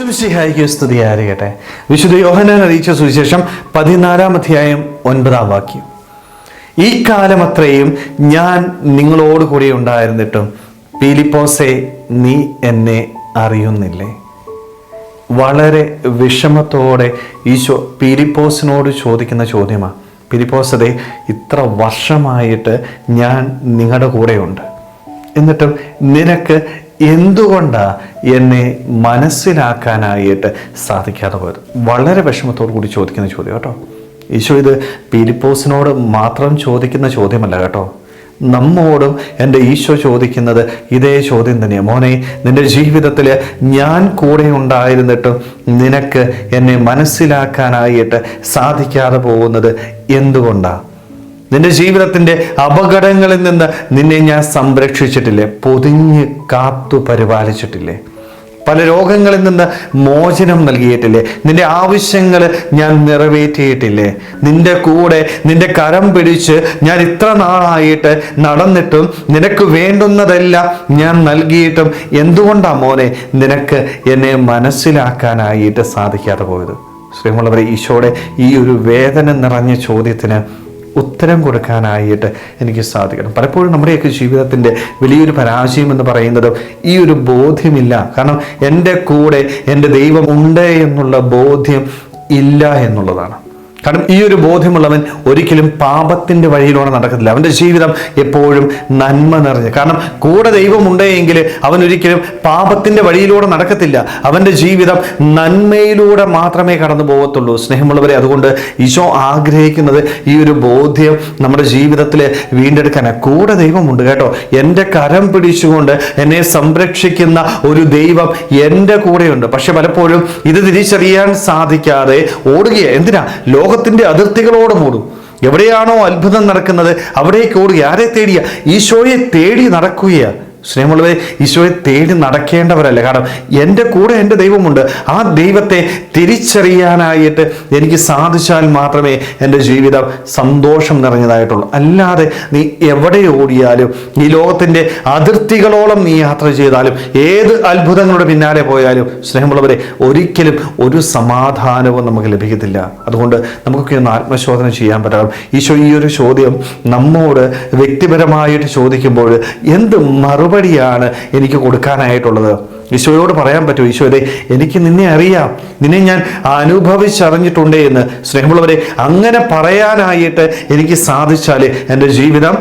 ഈശോമിശിഹായ്ക്ക് സ്തുതിയായിരിക്കട്ടെ. വിശുദ്ധ യോഹന്നാൻ അറിയിച്ച സുവിശേഷം 14-ാം അധ്യായം 9-ാം വാക്യം. ഈ കാലമത്രയും ഞാൻ നിങ്ങളോട് കൂടി ഉണ്ടായിരുന്നിട്ടും പീലിപ്പോസേ, നീ എന്നെ അറിയുന്നില്ലേ? വളരെ വിഷമത്തോടെ ഈശോ പീലിപ്പോസിനോട് ചോദിക്കുന്ന ചോദ്യമാണ്. പീലിപ്പോസേ, ഇത്ര വർഷമായിട്ട് ഞാൻ നിങ്ങളുടെ കൂടെയുണ്ട്, എന്നിട്ടും നിനക്ക് എന്തുകൊണ്ടാണ് എന്നെ മനസ്സിലാക്കാനായിട്ട് സാധിക്കാതെ പോയത്? വളരെ വിഷമത്തോടു കൂടി ചോദിക്കുന്ന ചോദ്യം കേട്ടോ. ഈശോ ഇത് പീലിപ്പോസിനോട് മാത്രം ചോദിക്കുന്ന ചോദ്യമല്ല കേട്ടോ, നമ്മോടും എൻ്റെ ഈശോ ചോദിക്കുന്നത് ഇതേ ചോദ്യം തന്നെയാണ്. മോനെ, നിന്റെ ജീവിതത്തിൽ ഞാൻ കൂടെ ഉണ്ടായിരുന്നിട്ടും നിനക്ക് എന്നെ മനസ്സിലാക്കാനായിട്ട് സാധിക്കാതെ പോകുന്നത് എന്തുകൊണ്ടാണ്? നിന്റെ ജീവിതത്തിൻ്റെ അപകടങ്ങളിൽ നിന്ന് നിന്നെ ഞാൻ സംരക്ഷിച്ചിട്ടില്ലേ? പൊതിഞ്ഞ് കാത്തു പരിപാലിച്ചിട്ടില്ലേ? പല രോഗങ്ങളിൽ നിന്ന് മോചനം നൽകിയിട്ടില്ലേ? നിന്റെ ആവശ്യങ്ങൾ ഞാൻ നിറവേറ്റിയിട്ടില്ലേ? നിന്റെ കൂടെ നിന്റെ കരം പിടിച്ച് ഞാൻ ഇത്ര നാളായിട്ട് നടന്നിട്ടും നിനക്ക് വേണ്ടുന്നതെല്ലാം ഞാൻ നൽകിയിട്ടും എന്തുകൊണ്ടാണ് മോനെ നിനക്ക് എന്നെ മനസ്സിലാക്കാനായിട്ട് സാധിക്കാതെ പോയത്? ശ്രീമുള്ളവരെ, ഈശോയുടെ ഈ ഒരു വേദന നിറഞ്ഞ ചോദ്യത്തിന് ഉത്തരം കൊടുക്കാനായിട്ട് എനിക്ക് സാധിക്കണം. പലപ്പോഴും നമ്മുടെയൊക്കെ ജീവിതത്തിൻ്റെ വലിയൊരു പരാജയം എന്ന് പറയുന്നത് ഈ ഒരു ബോധ്യമില്ല. കാരണം എൻ്റെ കൂടെ എൻ്റെ ദൈവം ഉണ്ട് എന്നുള്ള ബോധ്യം ഇല്ല എന്നുള്ളതാണ്. കാരണം ഈ ഒരു ബോധ്യമുള്ളവൻ ഒരിക്കലും പാപത്തിൻ്റെ വഴിയിലൂടെ നടക്കത്തില്ല. അവൻ്റെ ജീവിതം എപ്പോഴും നന്മ നിറഞ്ഞ, കാരണം കൂടെ ദൈവമുണ്ടെങ്കിൽ അവൻ ഒരിക്കലും പാപത്തിൻ്റെ വഴിയിലൂടെ നടക്കത്തില്ല. അവൻ്റെ ജീവിതം നന്മയിലൂടെ മാത്രമേ കടന്നു പോകത്തുള്ളൂ. സ്നേഹമുള്ളവരെ, അതുകൊണ്ട് ഈശോ ആഗ്രഹിക്കുന്നത് ഈ ഒരു ബോധ്യം നമ്മുടെ ജീവിതത്തിൽ വീണ്ടെടുക്കാനാണ്. കൂടെ ദൈവമുണ്ട് കേട്ടോ, എൻ്റെ കരം പിടിച്ചുകൊണ്ട് എന്നെ സംരക്ഷിക്കുന്ന ഒരു ദൈവം എൻ്റെ കൂടെയുണ്ട്. പക്ഷെ പലപ്പോഴും ഇത് തിരിച്ചറിയാൻ സാധിക്കാതെ ഓടുകയാണ്. എന്തിനാ? ലോകത്തിന്റെ അതിർത്തികളോട് മൂടും. എവിടെയാണോ അത്ഭുതം നടക്കുന്നത് അവിടേക്ക് ഓടുക. ആരെ തേടിയ? ഈശോയെ തേടി നടക്കുകയാ. സ്നേഹമുള്ളവരെ, ഈശോയെ തേടി നടക്കേണ്ടവരല്ല. കാരണം എൻ്റെ കൂടെ എൻ്റെ ദൈവമുണ്ട്. ആ ദൈവത്തെ തിരിച്ചറിയാനായിട്ട് എനിക്ക് സാധിച്ചാൽ മാത്രമേ എൻ്റെ ജീവിതം സന്തോഷം നിറഞ്ഞതായിട്ടുള്ളൂ. അല്ലാതെ നീ എവിടെ ഓടിയാലും, ഈ ലോകത്തിൻ്റെ അതിർത്തികളോളം നീ യാത്ര ചെയ്താലും, ഏത് അത്ഭുതങ്ങളുടെ പിന്നാലെ പോയാലും സ്നേഹമുള്ളവരെ, ഒരിക്കലും ഒരു സമാധാനവും നമുക്ക് ലഭിക്കത്തില്ല. അതുകൊണ്ട് നമുക്കൊക്കെ ഒന്ന് ആത്മശോധന ചെയ്യാൻ പറ്റണം. ഈശോ ഈ ഒരു ചോദ്യം നമ്മോട് വ്യക്തിപരമായിട്ട് ചോദിക്കുമ്പോൾ എന്ത് മറുപടിയാണ് എനിക്ക് കൊടുക്കാനായിട്ടുള്ളത്? ഈശോയോട് പറയാൻ പറ്റുമോ? ഈശോയെ, എനിക്ക് നിന്നെ അറിയാം, നിന്നെ ഞാൻ അനുഭവിച്ചറിഞ്ഞിട്ടുണ്ട് എന്ന്. സ്നേഹമുള്ളവരെ, അങ്ങനെ പറയാനായിട്ട് എനിക്ക് സാധിച്ചാൽ എൻ്റെ ജീവിതം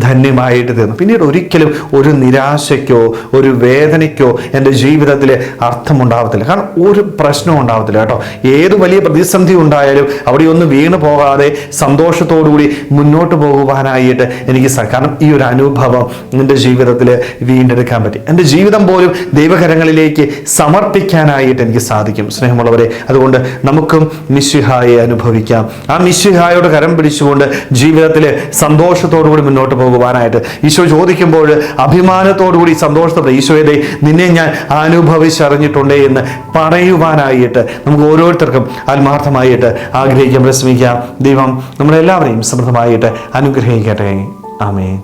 ധന്യമായിട്ട് തീർന്നു. പിന്നീട് ഒരിക്കലും ഒരു നിരാശയ്ക്കോ ഒരു വേദനയ്ക്കോ എൻ്റെ ജീവിതത്തിൽ അർത്ഥമുണ്ടാവത്തില്ല. കാരണം ഒരു പ്രശ്നവും ഉണ്ടാവത്തില്ല കേട്ടോ. ഏത് വലിയ പ്രതിസന്ധി ഉണ്ടായാലും അവിടെ ഒന്ന് വീണ് പോകാതെ സന്തോഷത്തോടുകൂടി മുന്നോട്ട് പോകുവാനായിട്ട് എനിക്ക് കാരണം ഈ ഒരു അനുഭവം എൻ്റെ ജീവിതത്തിൽ വീണ്ടെടുക്കാൻ പറ്റി. എൻ്റെ ജീവിതം പോലും ദൈവകരങ്ങളിലേക്ക് സമർപ്പിക്കാനായിട്ട് എനിക്ക് സാധിക്കും. സ്നേഹമുള്ളവരെ, അതുകൊണ്ട് നമുക്കും മിശിഹായെ അനുഭവിക്കാം. ആ മിശിഹായോട് കരം പിടിച്ചുകൊണ്ട് ജീവിതത്തിൽ സന്തോഷത്തോടുകൂടി മുന്നോട്ട് പോകുവാനായിട്ട് ഈശോ ചോദിക്കുമ്പോൾ അഭിമാനത്തോടുകൂടി സന്തോഷത്തോടെ ഈശോയെ, നിന്നെ ഞാൻ അനുഭവിച്ചറിഞ്ഞിട്ടുണ്ട് എന്ന് പറയുവാനായിട്ട് നമുക്ക് ഓരോരുത്തർക്കും ആത്മാർത്ഥമായിട്ട് ആഗ്രഹിക്കാം, ശ്രമിക്കാം. ദൈവം നമ്മളെല്ലാവരെയും സമൃദ്ധമായിട്ട് അനുഗ്രഹിക്കട്ടെ. ആമേൻ.